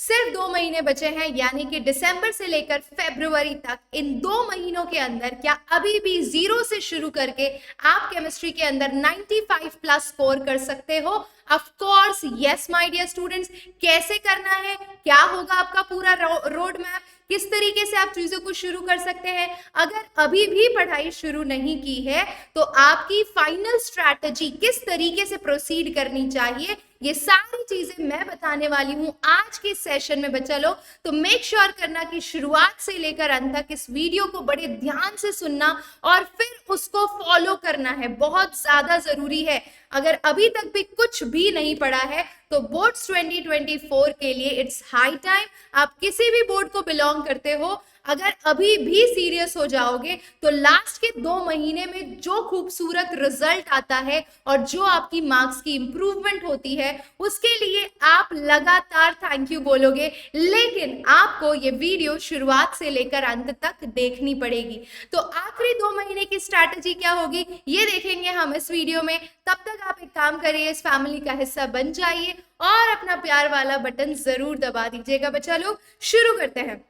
सिर्फ 2 महीने बचे हैं, यानी कि दिसंबर से लेकर फरवरी तक। इन 2 महीनों के अंदर क्या अभी भी जीरो से शुरू करके आप केमिस्ट्री के अंदर 95 प्लस स्कोर कर सकते हो? Of course yes my dear students. कैसे करना है, क्या होगा आपका पूरा रोड मैप, किस तरीके से आप चीजों को शुरू कर सकते हैं? अगर अभी भी पढ़ाई शुरू नहीं की है तो आपकी फाइनल स्ट्रैटेजी किस तरीके से प्रोसीड करनी चाहिए, ये सारी चीजें मैं बताने वाली हूं आज के सेशन में बच्चा लोग। तो मेक श्योर करना कि शुरुआत से लेकर अंत तक इस वीडियो को बड़े ध्यान से सुनना और फिर उसको फॉलो करना है, बहुत ज्यादा जरूरी है। अगर अभी तक भी कुछ भी नहीं पढ़ा है तो बोर्ड्स 2024 के लिए इट्स हाई टाइम। आप किसी भी बोर्ड को बिलोंग करते हो, अगर अभी भी सीरियस हो जाओगे तो लास्ट के 2 महीने में जो खूबसूरत रिजल्ट आता है और जो आपकी मार्क्स की इंप्रूवमेंट होती है उसके लिए आप लगातार थैंक यू बोलोगे। लेकिन आपको ये वीडियो शुरुआत से लेकर अंत तक देखनी पड़ेगी। तो आखिरी 2 महीने की स्ट्रैटेजी क्या होगी ये देखेंगे हम इस वीडियो में। तब तक आप एक काम करिए, इस फैमिली का हिस्सा बन जाइए और अपना प्यार वाला बटन जरूर दबा दीजिएगा। बच्चा लोग शुरू करते हैं।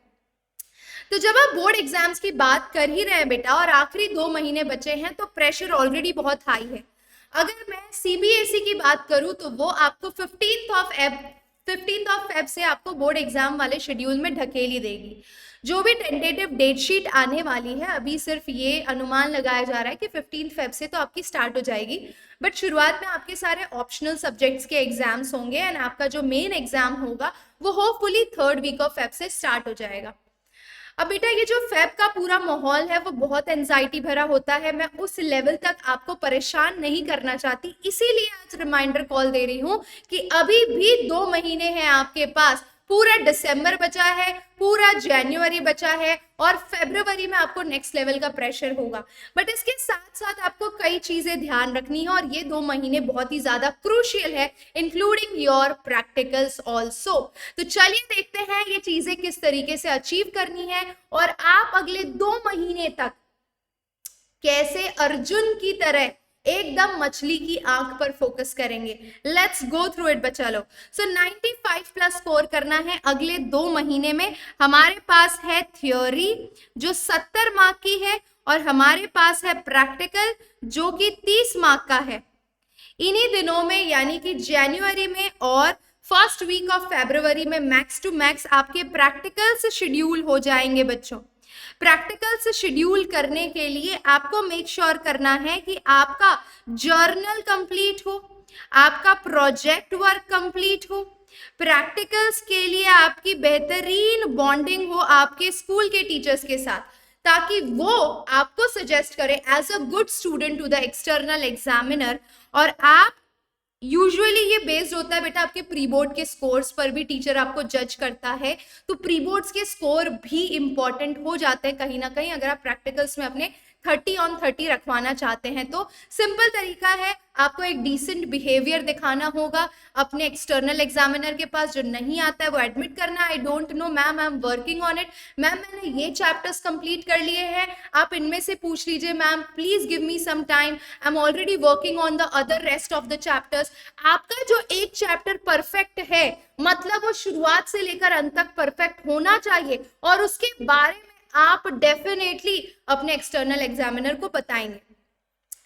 तो जब आप बोर्ड एग्जाम्स की बात कर ही रहे हैं बेटा और आखिरी 2 महीने बचे हैं तो प्रेशर ऑलरेडी बहुत हाई है। अगर मैं सीबीएसई की बात करूं तो वो आपको 15th ऑफ फेब से आपको बोर्ड एग्जाम वाले शेड्यूल में ढकेली देगी। जो भी टेंटेटिव डेट शीट आने वाली है, अभी सिर्फ ये अनुमान लगाया जा रहा है कि 15 फेब से तो आपकी स्टार्ट हो जाएगी, बट शुरुआत में आपके सारे ऑप्शनल सब्जेक्ट्स के एग्जाम्स होंगे एंड आपका जो मेन एग्जाम होगा वो hopefully 3rd week of Feb से स्टार्ट हो जाएगा। अब बेटा ये जो फेब का पूरा माहौल है वो बहुत एंजाइटी भरा होता है, मैं उस लेवल तक आपको परेशान नहीं करना चाहती, इसीलिए आज रिमाइंडर कॉल दे रही हूँ कि अभी भी 2 महीने हैं आपके पास। पूरा दिसंबर बचा है, पूरा जनवरी बचा है और फरवरी में आपको नेक्स्ट लेवल का प्रेशर होगा। बट इसके साथ साथ आपको कई चीजें ध्यान रखनी है और ये 2 महीने बहुत ही ज्यादा क्रूशियल है, इंक्लूडिंग योर प्रैक्टिकल्स ऑल्सो। तो चलिए देखते हैं ये चीजें किस तरीके से अचीव करनी है और आप अगले 2 महीने तक कैसे अर्जुन की तरह एकदम मछली की आंख पर फोकस करेंगे। लेट्स गो थ्रू इट बच्चा लोग। सो 95 प्लस स्कोर करना है अगले 2 महीने में। हमारे पास है थ्योरी जो 70 मार्क की है और हमारे पास है प्रैक्टिकल जो कि 30 मार्क का है। इन्हीं दिनों में यानी कि जनवरी में और फर्स्ट वीक ऑफ फरवरी में मैक्स टू मैक्स आपके प्रैक्टिकल्स शेड्यूल हो जाएंगे बच्चों। प्रैक्टिकल्स शेड्यूल करने के लिए आपको मेक श्योर करना है कि आपका जर्नल कंप्लीट हो, आपका प्रोजेक्ट वर्क कंप्लीट हो, प्रैक्टिकल्स के लिए आपकी बेहतरीन बॉन्डिंग हो आपके स्कूल के टीचर्स के साथ, ताकि वो आपको सजेस्ट करें as a good student to the external examiner. और आप यूजुअली ये बेस्ड होता है बेटा आपके प्री बोर्ड के स्कोर्स पर भी टीचर आपको जज करता है, तो प्री बोर्ड्स के स्कोर भी इंपॉर्टेंट हो जाते हैं कहीं ना कहीं अगर आप प्रैक्टिकल्स में अपने 30 on 30 रखवाना चाहते हैं। तो सिंपल तरीका है, आपको एक डिसेंट बिहेवियर दिखाना होगा अपने एक्सटर्नल एग्जामिनर के पास। जो नहीं आता है वो एडमिट करना, I don't know ma'am, I am working on it, ma'am मैंने ये चैप्टर्स कंप्लीट कर लिए हैं, आप इनमें से पूछ लीजिए ma'am, please give me some time, I am already working on the other rest of the chapters. आपका जो एक चैप्टर परफेक्ट है मतलब वो शुरुआत से लेकर अंत तक परफेक्ट होना चाहिए और उसके बारे में आप डेफिनेटली अपने एक्सटर्नल एग्जामिनर को बताएंगे।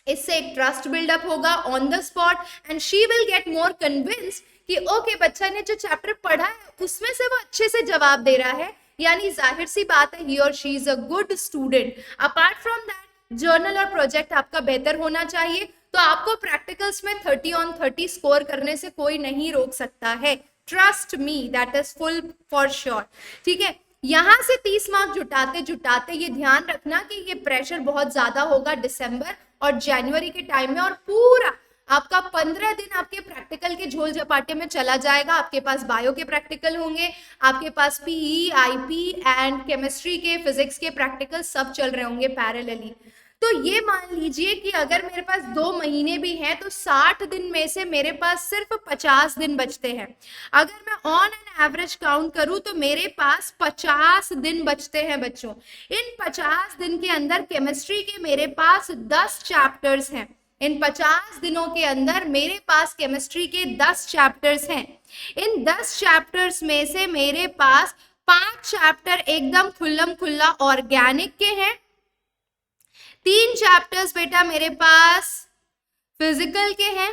इससे एक ट्रस्ट बिल्डअप होगा on the spot and she will get more convinced कि ओके बच्चा ने जो चैप्टर पढ़ा है उसमें से वो अच्छे से जवाब दे रहा है, यानी जाहिर सी बात है ही और she is a good student. Apart from that journal और प्रोजेक्ट आपका बेहतर होना चाहिए, तो आपको प्रैक्टिकल्स में 30 on 30 स्कोर करने से कोई नहीं रोक सकता है। Trust me, that is full for sure. ठीक है, यहां से 30 मार्क जुटाते जुटाते ये ध्यान रखना कि ये प्रेशर बहुत ज्यादा होगा दिसंबर और जनवरी के टाइम में और पूरा आपका 15 दिन आपके प्रैक्टिकल के झोल झपाटे में चला जाएगा। आपके पास बायो के प्रैक्टिकल होंगे, आपके पास पीई, आईपी एंड केमिस्ट्री के, फिजिक्स के प्रैक्टिकल सब चल रहे होंगे पैरेलली। तो ये मान लीजिए कि अगर मेरे पास 2 महीने भी हैं तो 60 दिन में से मेरे पास सिर्फ 50 दिन बचते हैं। अगर मैं ऑन एन एवरेज काउंट करूं तो मेरे पास 50 दिन बचते हैं बच्चों। इन 50 दिन के अंदर केमिस्ट्री के मेरे पास 10 चैप्टर्स हैं। इन 50 दिनों के अंदर मेरे पास केमिस्ट्री के 10 चैप्टर्स हैं। इन 10 चैप्टर्स में से मेरे पास 5 चैप्टर एकदम खुल्लम खुल्ला ऑर्गेनिक के हैं, 3 चैप्टर्स बेटा मेरे पास फिजिकल के हैं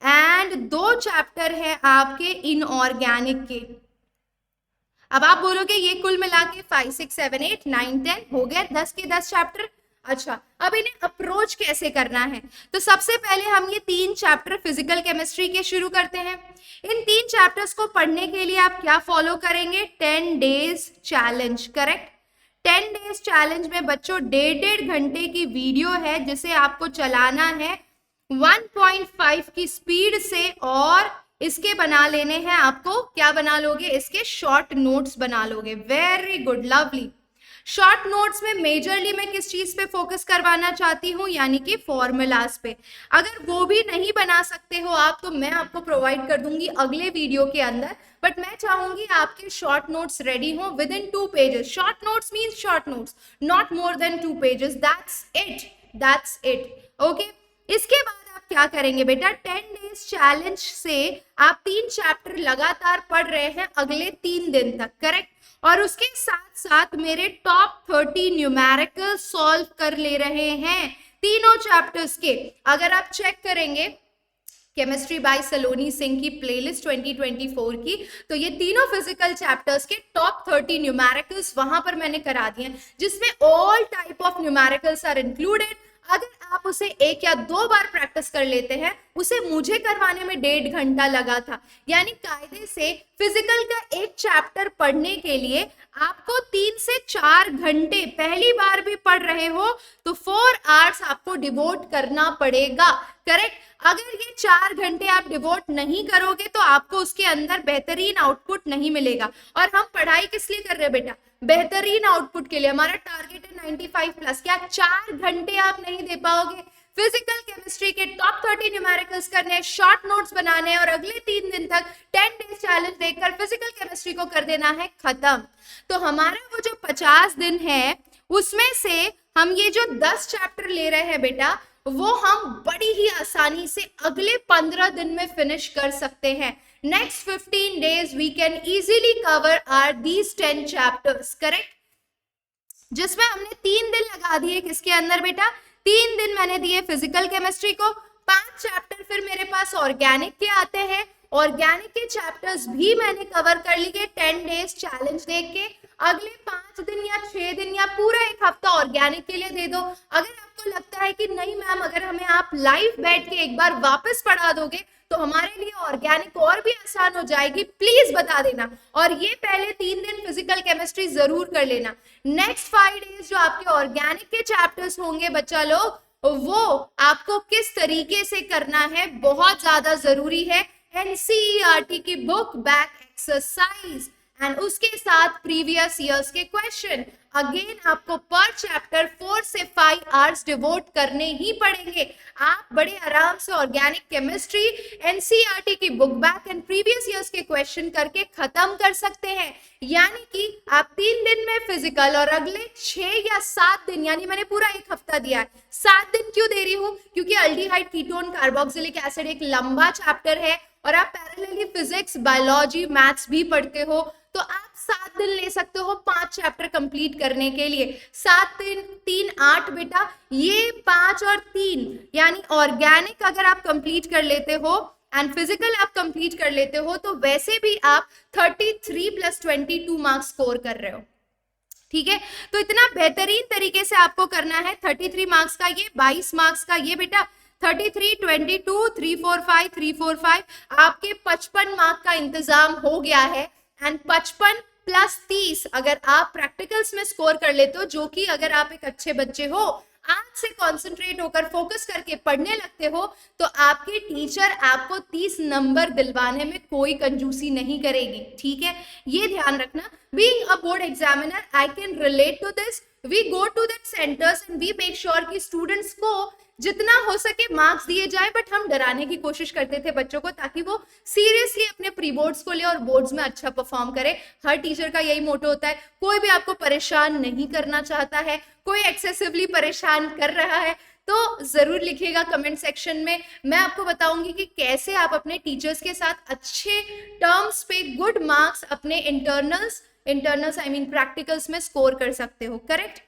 एंड 2 चैप्टर है आपके इनऑर्गेनिक के। अब आप बोलोगे ये कुल मिला के 5, 6, 7, 8, 9, 10 हो गए 10 के 10 चैप्टर। अच्छा, अब इन्हें अप्रोच कैसे करना है? तो सबसे पहले हम ये 3 चैप्टर फिजिकल केमिस्ट्री के शुरू करते हैं। इन 3 चैप्टर्स को पढ़ने के लिए आप क्या फॉलो करेंगे? 10 days challenge, correct. 10 days challenge में बच्चों 1.5 घंटे की वीडियो है जिसे आपको चलाना है 1.5 की स्पीड से, और इसके बना लेने हैं आपको, क्या बना लोगे? इसके शॉर्ट नोट्स बना लोगे। Very good, lovely. Short notes में मेजरली मैं किस चीज पे फोकस करवाना चाहती हूँ? यानी कि फॉर्मूलाज पे। अगर वो भी नहीं बना सकते हो आप तो मैं आपको प्रोवाइड कर दूंगी अगले वीडियो के अंदर, बट मैं चाहूंगी आपके शॉर्ट नोट्स रेडी हो with in 2 pages. Short notes means short notes, not more than 2 pages. That's it okay. इसके बाद आप क्या करेंगे बेटा? 10 डेज चैलेंज से आप 3 चैप्टर लगातार पढ़ रहे हैं अगले 3 दिन तक, करेक्ट। और उसके साथ साथ मेरे टॉप 30 न्यूमेरिकल सॉल्व कर ले रहे हैं तीनों चैप्टर्स के। अगर आप चेक करेंगे केमिस्ट्री बाय सलोनी सिंह की प्लेलिस्ट 2024 की, तो ये तीनों फिजिकल चैप्टर्स के टॉप 30 न्यूमेरिकल्स वहां पर मैंने करा दिए हैं, जिसमें all type of numericals are included. अगर आप उसे 1 या 2 बार प्रैक्टिस कर लेते हैं, उसे मुझे करवाने में 1.5 घंटा लगा था। यानी कायदे से फिजिकल का एक चैप्टर पढ़ने के लिए आपको 3 से 4 घंटे, पहली बार भी पढ़ रहे हो तो 4 आवर्स आपको डिवोट करना पड़ेगा, करेक्ट। अगर ये 4 घंटे आप डिवोट नहीं करोगे तो आपको उसके अंदर बेहतरीन आउटपुट नहीं मिलेगा। और हम पढ़ाई किस लिए कर रहे हैं बेटा? बेहतरीन आउटपुट के लिए। हमारा टारगेट है 95 प्लस। क्या 4 घंटे आप नहीं दे पाओगे? फिजिकल केमिस्ट्री के टॉप 30 न्यूमेरिकल्स करने, शॉर्ट नोट्स बनाने और अगले 3 दिन तक 10 डेज चैलेंज देखकर फिजिकल केमिस्ट्री को कर देना है खत्म। तो हमारा वो जो 50 दिन है उसमें से हम ये जो 10 चैप्टर ले रहे हैं बेटा, वो हम बड़ी ही आसानी से अगले 15 दिन में फिनिश कर सकते हैं। Next 15 days we can easily cover are these 10 chapters, correct. जिसमें हमने 3 दिन लगा दिए किसके अंदर बेटा? 3 दिन मैंने दिए फिजिकल केमिस्ट्री को, 5 चैप्टर फिर मेरे पास ऑर्गेनिक के आते हैं। ऑर्गेनिक के चैप्टर्स भी मैंने कवर कर लिए 10 डेज चैलेंज देख के। अगले 5 दिन या 6 दिन या पूरा 1 हफ्ता ऑर्गेनिक के लिए दे दो। अगर आपको लगता है कि नहीं मैम, अगर हमें आप लाइव बैठ के एक बार वापस पढ़ा दोगे तो हमारे लिए ऑर्गेनिक और भी आसान हो जाएगी, प्लीज बता देना। और ये पहले 3 दिन फिजिकल केमिस्ट्री जरूर कर लेना। नेक्स्ट 5 डेज जो आपके ऑर्गेनिक के चैप्टर्स होंगे बच्चा लोग, वो आपको किस तरीके से करना है बहुत ज्यादा जरूरी है। एनसीईआरटी की बुक बैक एक्सरसाइज एंड उसके साथ प्रीवियस ईयर्स के क्वेश्चन। अगेन आपको पर चैप्टर 4 से 5 आवर्स डिवोट करने ही पड़ेंगे। आप बड़े आराम से ऑर्गेनिक केमिस्ट्री, एनसीईआरटी की book back and previous years के क्वेश्चन करके खत्म कर सकते हैं। यानी कि आप 3 दिन में फिजिकल और अगले 6 या 7 दिन, यानी मैंने पूरा 1 हफ्ता दिया है। 7 दिन क्यों दे रही हूँ? क्योंकि अल्डिहाइड कीटोन कार्बोक्सिलिक एसिड एक लंबा चैप्टर है और आप पैरेलली फिजिक्स, बायोलॉजी, मैथ्स भी पढ़ते हो, तो आप 7 दिन ले सकते हो 5 चैप्टर कंप्लीट करने के लिए। 7 दिन 3 8 बेटा, ये 5 और 3 यानी ऑर्गेनिक अगर आप कंप्लीट कर लेते हो एंड फिजिकल आप कंप्लीट कर लेते हो तो वैसे भी आप 33 + 22 मार्क्स स्कोर कर रहे हो। ठीक है, तो इतना बेहतरीन तरीके से आपको करना है। 33 मार्क्स का ये, 22 मार्क्स का ये बेटा, 33, 22, 345, 345, आपके 55 मार्क का इंतजाम हो गया है। एंड 55 + 30 अगर आप प्रैक्टिकल्स में स्कोर कर लेते हो, जो कि अगर आप एक अच्छे बच्चे हो, आज से कंसंट्रेट होकर फोकस करके पढ़ने लगते हो, तो आपके टीचर आपको 30 नंबर दिलवाने में कोई कंजूसी नहीं करेगी। ठीक है, ये ध्यान रखना। Being a board examiner I can relate to this. We go to that centers and we make sure कि स्टूडेंट्स को जितना हो सके मार्क्स दिए जाए, बट हम डराने की कोशिश करते थे बच्चों को, ताकि वो सीरियसली अपने प्री बोर्ड्स को ले और बोर्ड्स में अच्छा परफॉर्म करे। हर टीचर का यही मोटो होता है, कोई भी आपको परेशान नहीं करना चाहता है। कोई एक्सेसिवली परेशान कर रहा है तो जरूर लिखिएगा कमेंट सेक्शन में। मैं आपको बताऊंगी कि कैसे आप अपने टीचर्स के साथ अच्छे टर्म्स पे गुड मार्क्स अपने इंटरनल्स आई मीन प्रैक्टिकल्स में स्कोर कर सकते हो। करेक्ट,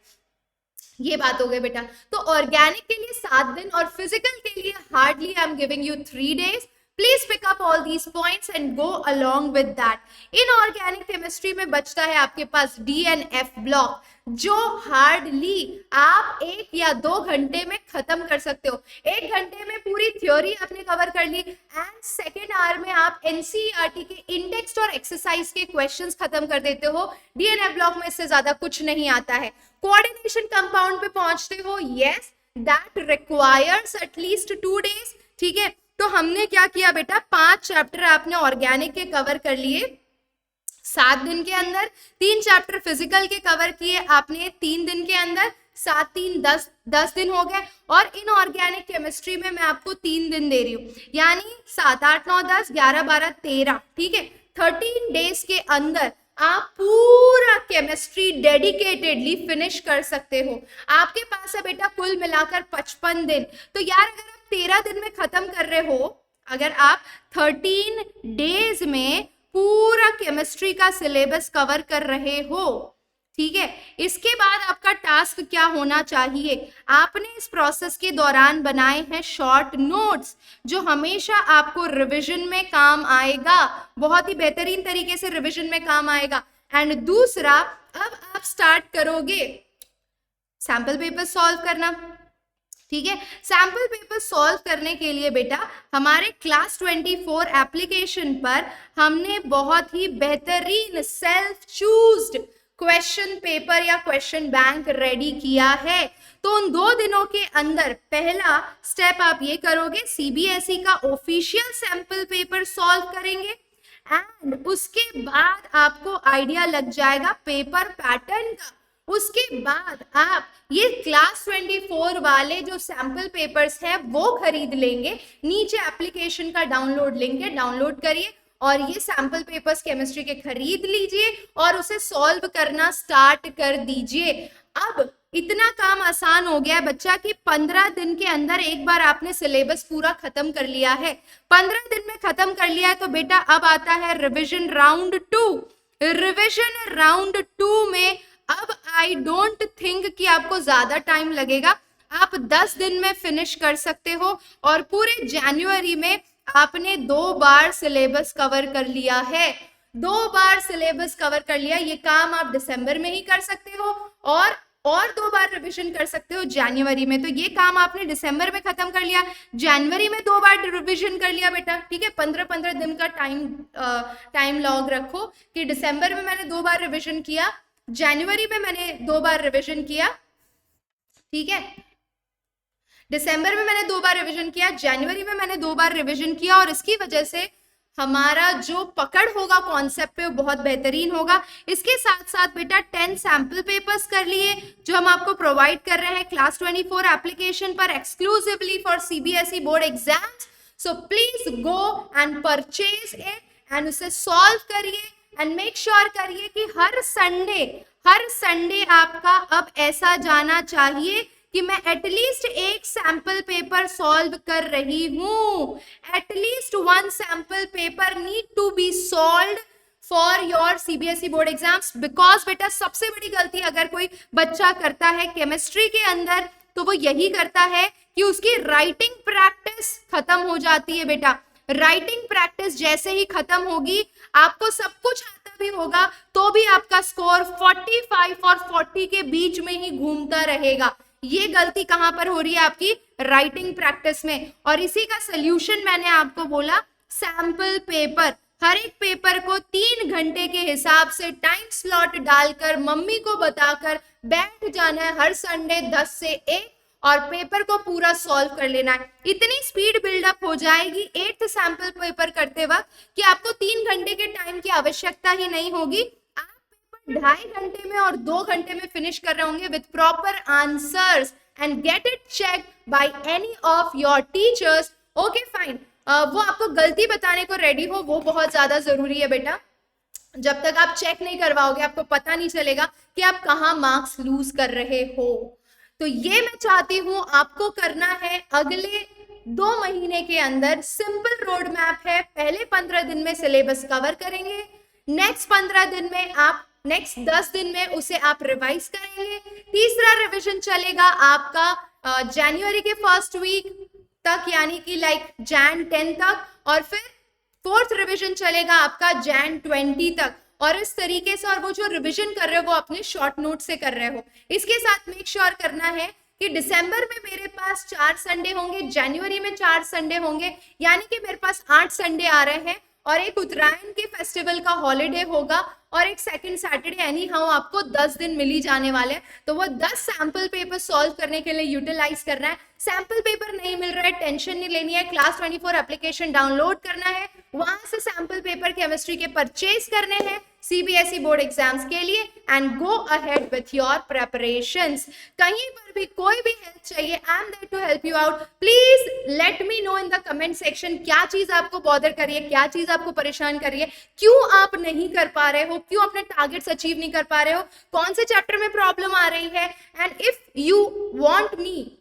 ये बात हो गई बेटा। तो ऑर्गेनिक के लिए 7 दिन और फिजिकल के लिए hardly I am giving you 3 days। Please pick up all these points and go along with that. Inorganic chemistry में बचता है आपके पास DNF ब्लॉक, जो हार्डली आप 1 या 2 घंटे में खत्म कर सकते हो। 1 घंटे में पूरी थ्योरी आपने कवर कर ली एंड सेकेंड आवर में आप NCERT के इंडेक्स और एक्सरसाइज के क्वेश्चंस खत्म कर देते हो। DNF ब्लॉक में इससे ज्यादा कुछ नहीं आता है। कोऑर्डिनेशन कंपाउंड पे पहुंचते हो, yes that requires at least 2 days। ठीक है, तो हमने क्या किया बेटा, 5 चैप्टर आपने ऑर्गेनिक के कवर कर लिए 7 दिन के अंदर, 3 चैप्टर फिजिकल के कवर किए आपने 3 दिन के अंदर, 7 3 10 दिन हो गए। और इन ऑर्गेनिक केमिस्ट्री में मैं आपको 3 दिन दे रही हूँ, यानी 7 8 9 10 11 12 13। ठीक है, 13 days के अंदर आप पूरा केमिस्ट्री डेडिकेटेडली फिनिश कर सकते हो। आपके पास है बेटा कुल मिलाकर 55 दिन। तो यार अगर आप 13 दिन में खत्म कर रहे हो, अगर आप 13 days में पूरा केमिस्ट्री का सिलेबस कवर कर रहे हो, ठीक है, इसके बाद आपका टास्क क्या होना चाहिए, आपने इस प्रोसेस के दौरान बनाए हैं शॉर्ट नोट्स, जो हमेशा आपको रिवीजन में काम आएगा, बहुत ही बेहतरीन तरीके से रिवीजन में काम आएगा। एंड दूसरा, अब आप स्टार्ट करोगे सैंपल पेपर सॉल्व करना। ठीक है, सैंपल पेपर सॉल्व करने के लिए बेटा हमारे क्लास 24 एप्लीकेशन पर हमने बहुत ही बेहतरीन सेल्फ चूज्ड क्वेश्चन पेपर या क्वेश्चन बैंक रेडी किया है। तो उन 2 दिनों के अंदर पहला स्टेप आप ये करोगे, CBSE का ऑफिशियल सैंपल पेपर सॉल्व करेंगे एंड उसके बाद आपको आइडिया लग जाएगा पेपर पैटर्न का। उसके बाद आप ये क्लास 24 वाले जो सैंपल पेपर्स हैं वो खरीद लेंगे, नीचे एप्लीकेशन का डाउनलोड लिंक है, डाउनलोड करिए और ये सैंपल पेपर्स केमिस्ट्री के खरीद लीजिए और उसे सॉल्व करना स्टार्ट कर दीजिए। अब इतना काम आसान हो गया है बच्चा कि 15 दिन के अंदर एक बार आपने सिलेबस पूरा खत्म कर लिया है। 15 दिन में खत्म कर लिया है तो बेटा अब आता है रिविजन राउंड 2। रिविजन राउंड 2 में अब आई डोंट थिंक कि आपको ज्यादा टाइम लगेगा, आप 10 दिन में फिनिश कर सकते हो और पूरे जनवरी में आपने 2 बार सिलेबस कवर कर लिया है। 2 बार सिलेबस कवर कर लिया, ये काम आप दिसंबर में ही कर सकते हो और 2 बार रिवीजन कर सकते हो जनवरी में। तो ये काम आपने दिसंबर में खत्म कर लिया, जनवरी में 2 बार रिवीजन कर लिया बेटा। ठीक है, 15-15 दिन का टाइम लॉग रखो कि दिसंबर में मैंने 2 बार रिवीजन किया, जनवरी में मैंने 2 बार रिवीजन किया। ठीक है, दिसंबर में मैंने 2 बार रिवीजन किया, जनवरी में मैंने 2 बार रिवीजन किया और इसकी वजह से हमारा जो पकड़ होगा कॉन्सेप्ट पे वो बहुत बेहतरीन होगा। इसके साथ साथ बेटा 10 सैंपल पेपर्स कर लिए जो हम आपको प्रोवाइड कर रहे हैं क्लास 24 एप्लीकेशन पर exclusively for CBSE board exams. So please go and purchase it and उसे सॉल्व करिए एंड मेक श्योर करिए कि हर संडे आपका अब ऐसा जाना चाहिए कि मैं एटलीस्ट एक सैंपल पेपर सॉल्व कर रही हूं। At least 1 sample paper need to be solve for your CBSE board exams. Because बेटा सबसे बड़ी गलती अगर कोई बच्चा करता है केमिस्ट्री के अंदर तो वो यही करता है कि उसकी राइटिंग प्रैक्टिस खत्म हो जाती है बेटा। राइटिंग प्रैक्टिस जैसे ही खत्म होगी, आपको सब कुछ आता भी होगा तो भी आपका स्कोर 45 और 40 के बीच में ही घूमता रहेगा। ये गलती कहां पर हो रही है आपकी? राइटिंग प्रैक्टिस में। और इसी का सोल्यूशन मैंने आपको बोला, सैंपल पेपर। हर एक पेपर को 3 घंटे के हिसाब से टाइम स्लॉट डालकर मम्मी को बताकर बैठ जाना है हर संडे 10 से 1 और पेपर को पूरा सॉल्व कर लेना है। इतनी स्पीड बिल्डअप हो जाएगी 8th सैंपल पेपर करते वक्त कि आपको 3 घंटे के टाइम की आवश्यकता ही नहीं होगी। आप पेपर 2.5 घंटे में और 2 घंटे में फिनिश कर रहे होंगे with proper answers and get it check by any of your teachers. Okay fine, वो आपको गलती बताने को रेडी हो, वो बहुत ज्यादा जरूरी है बेटा। जब तक आप चेक नहीं करवाओगे आपको पता नहीं चलेगा कि आप कहाँ मार्क्स लूज कर रहे हो। तो ये मैं चाहती हूं आपको करना है अगले 2 महीने के अंदर। सिंपल रोड मैप है, पहले 15 दिन में सिलेबस कवर करेंगे, नेक्स्ट 15 दिन में आप नेक्स्ट 10 दिन में उसे आप रिवाइज करेंगे। तीसरा रिवीजन चलेगा आपका जनवरी के फर्स्ट वीक तक, यानी कि लाइक जैन 10 तक, और फिर फोर्थ रिवीजन चलेगा आपका जैन 20 तक। और इस तरीके से, और वो जो रिवीजन कर रहे हो वो अपने शॉर्ट नोट से कर रहे हो। इसके साथ मेक श्योर करना है कि दिसंबर में मेरे पास 4 संडे होंगे, जनवरी में 4 संडे होंगे, यानी कि मेरे पास 8 संडे आ रहे हैं, और एक उत्तरायण के फेस्टिवल का हॉलीडे होगा, और एक सेकंड सैटरडे, यानी हाँ आपको 10 दिन मिल ही जाने वाले हैं। तो वो 10 सैंपल पेपर सॉल्व करने के लिए यूटिलाइज करना है। सैंपल पेपर नहीं मिल रहा है, टेंशन नहीं लेनी है, क्लास 24 एप्लीकेशन डाउनलोड करना है, वहां से सैंपल पेपर केमिस्ट्री के परचेज करने हैं सीबीएसई बोर्ड एग्जाम्स के लिए, and go ahead with your preparations. कहीं पर भी कोई भी हेल्प चाहिए, I am there to help you out. Please let me know in the comment section, क्या चीज आपको बॉदर कर रही है, क्या चीज आपको परेशान कर रही है, क्यों आप नहीं कर पा रहे हो, क्यों अपने टारगेट्स अचीव नहीं कर पा रहे हो, कौन से चैप्टर में प्रॉब्लम आ रही है। And if you want me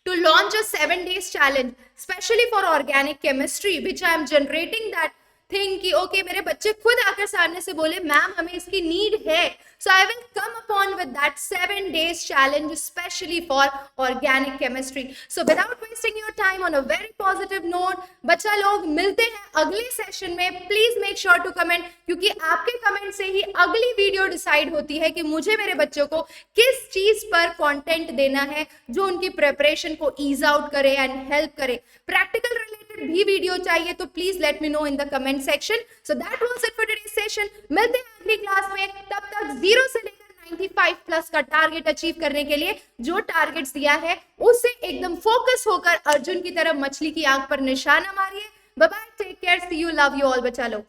to launch a 7 days challenge especially for organic chemistry which I am generating that thing कि ओके मेरे बच्चे खुद आकर सामने से बोले मैम हमें इसकी नीड है, so I will come upon with that 7 days challenge especially for organic chemistry. So without wasting your time, on a very positive note, बच्चा लोग मिलते हैं अगले सेशन में। Please make sure to comment, क्योंकि आपके कमेंट से ही अगली वीडियो डिसाइड होती है कि मुझे मेरे बच्चों को किस चीज पर कंटेंट देना है जो उनकी प्रिपरेशन को ईज आउट करे एंड हेल्प करे। प्रैक्टिकल रिलेटेड भी वीडियो चाहिए तो please let me know in the comment section. So that was it for today's session. मिलते हैं अगली क्लास में, तब तक 0 से लेकर 95 प्लस का टारगेट अचीव करने के लिए जो टारगेट्स दिया है उससे एकदम फोकस होकर अर्जुन की तरह मछली की आंख पर निशाना मारिए। Bye bye, take care, see you, love you all बच्चा लोग।